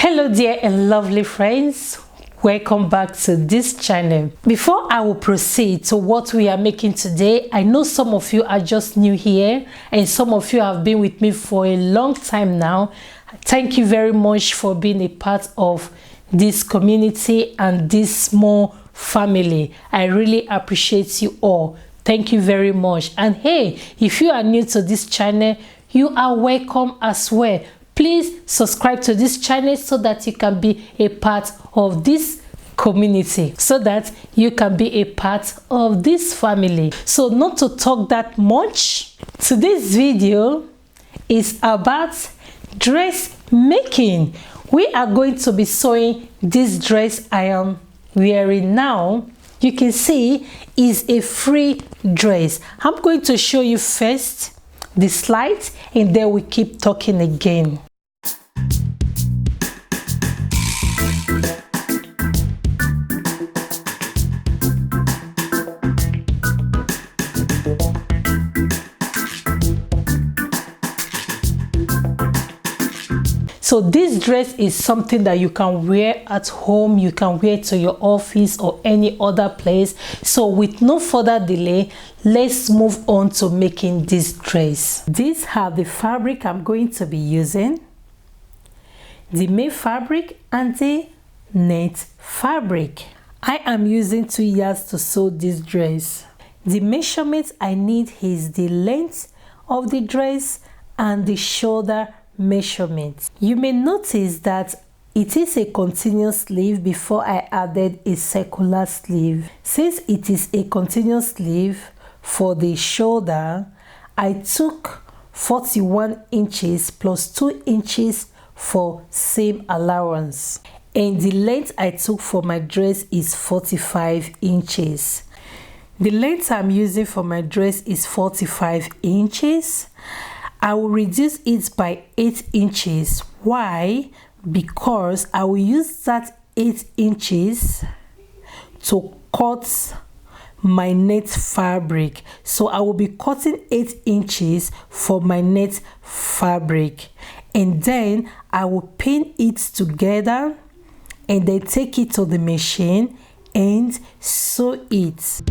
Hello dear and lovely friends, welcome back to this channel. Before I will proceed to what we are making today, I know some of you are just new here and some of you have been with me for a long time now. Thank you very much for being a part of this community and this small family. I really appreciate you all. Thank you very much. And hey, if you are new to this channel, you are welcome as well. Please subscribe to this channel so that you can be a part of this community, so that you can be a part of this family. So not to talk that much, today's video is about dress making. We are going to be sewing this dress I am wearing now. You can see is a free dress. I'm going to show you first the slides and then we keep talking again. So this dress is something that you can wear at home, you can wear to your office or any other place. So with no further delay, let's move on to making this dress. These are the fabric I'm going to be using: the main fabric and the net fabric. I am using 2 yards to sew this dress. The measurements I need is the length of the dress and the shoulder measurement. You may notice that it is a continuous sleeve before I added a circular sleeve. Since it is a continuous sleeve for the shoulder, I took 41 inches plus 2 inches for seam allowance, and the length I took for my dress is 45 inches. The length I'm using for my dress is 45 inches. I will reduce it by 8 inches. Why? Because I will use that 8 inches to cut my net fabric. So I will be cutting 8 inches for my net fabric, and then I will pin it together and then take it to the machine and sew it.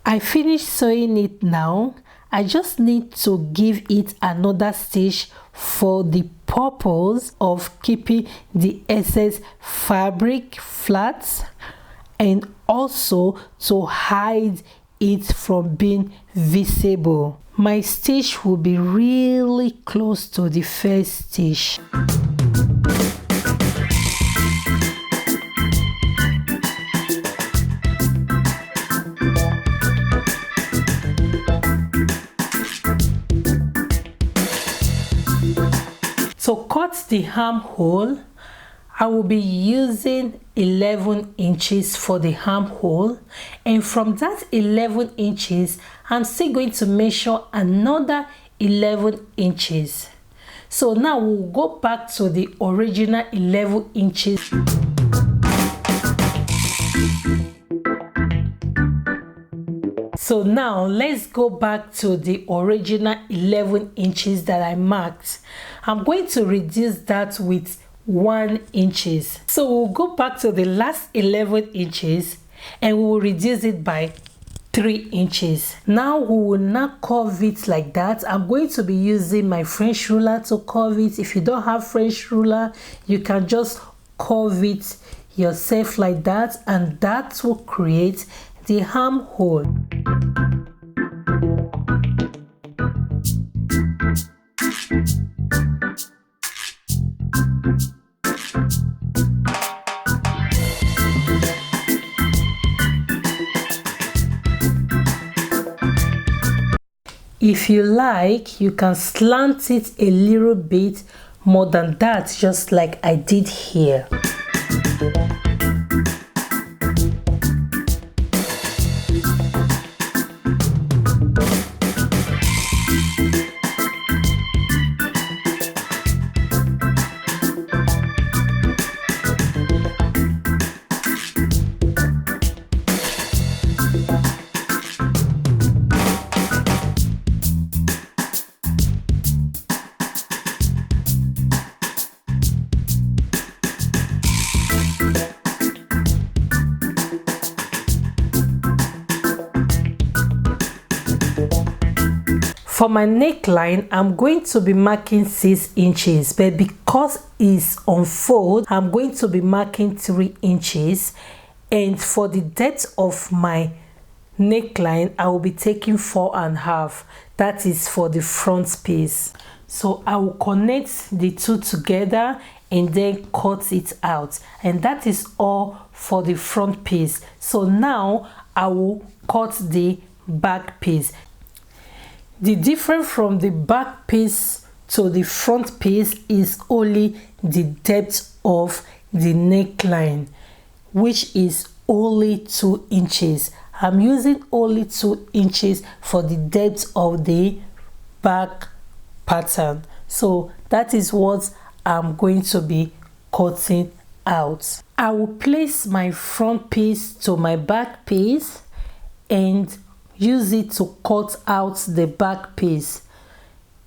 I finished sewing it now. I just need to give it another stitch for the purpose of keeping the excess fabric flat and also to hide it from being visible. My stitch will be really close to the first stitch. To cut the armhole, I will be using 11 inches for the armhole, and from that 11 inches, I'm still going to measure another 11 inches. So now we'll go back to the original 11 inches. So now let's go back to the original 11 inches that I marked. I'm going to reduce that with 1 inches. So we'll go back to the last 11 inches and we will reduce it by 3 inches. Now we will not curve it like that. I'm going to be using my French ruler to curve it. If you don't have French ruler, you can just curve it yourself like that, and that will create the armhole. If you like, you can slant it a little bit more than that, just like I did here. For my neckline, I'm going to be marking 6 inches, but because it's on fold, I'm going to be marking 3 inches. And for the depth of my neckline, I will be taking 4.5. That is for the front piece. So I will connect the two together and then cut it out, and that is all for the front piece. So now I will cut the back piece. The difference from the back piece to the front piece is only the depth of the neckline, which is only 2 inches. I'm using only 2 inches for the depth of the back pattern. So that is what I'm going to be cutting out. I will place my front piece to my back piece and use it to cut out the back piece.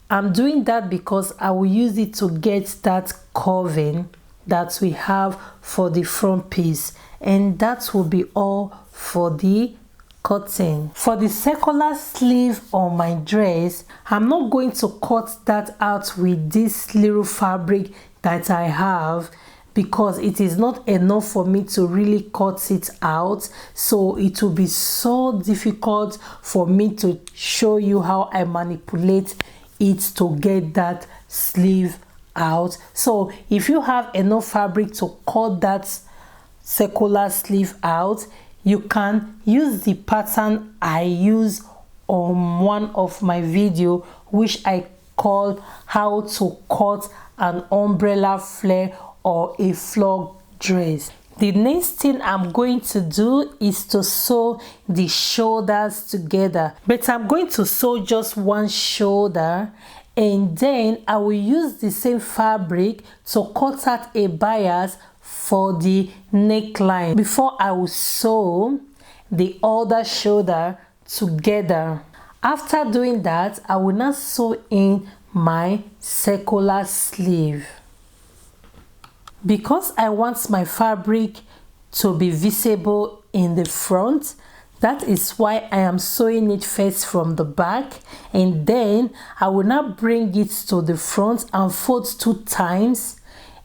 I'm doing that because I will use it to get that curving that we have for the front piece, and that will be all for the cutting. For the circular sleeve on my dress, I'm not going to cut that out with this little fabric that I have, because it is not enough for me to really cut it out. So it will be so difficult for me to show you how I manipulate it to get that sleeve out. So if you have enough fabric to cut that circular sleeve out, you can use the pattern I use on one of my videos, which I call how to cut an umbrella flare or a flog dress. The next thing I'm going to do is to sew the shoulders together, but I'm going to sew just one shoulder, and then I will use the same fabric to cut out a bias for the neckline before I will sew the other shoulder together. After doing that, I will now sew in my circular sleeve. Because I want my fabric to be visible in the front, that is why I am sewing it first from the back, and then I will now bring it to the front and fold 2 times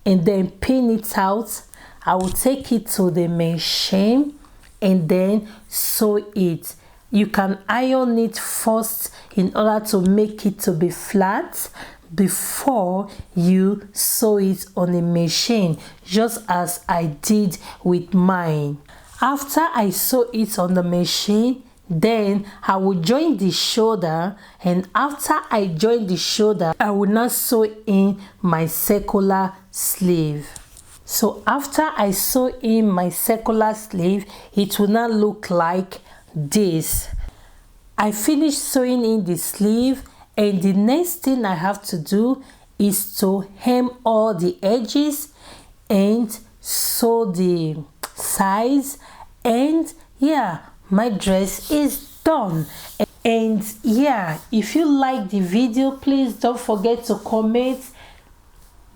and then pin it out. I will take it to the machine and then sew it. You can iron it first in order to make it to be flat before you sew it on a machine, just as I did with mine. After I sew it on the machine, then I will join the shoulder, and after I join the shoulder, I will now sew in my circular sleeve. So after I sew in my circular sleeve, it will now look like this. I finished sewing in the sleeve, and the next thing I have to do is to hem all the edges and sew the sides, and yeah, my dress is done. And yeah, if you like the video, please don't forget to comment,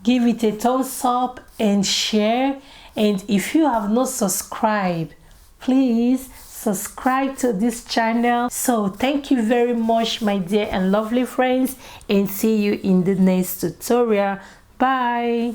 give it a thumbs up and share. And if you have not subscribed, please subscribe to this channel. So thank you very much, my dear and lovely friends, and see you in the next tutorial. Bye.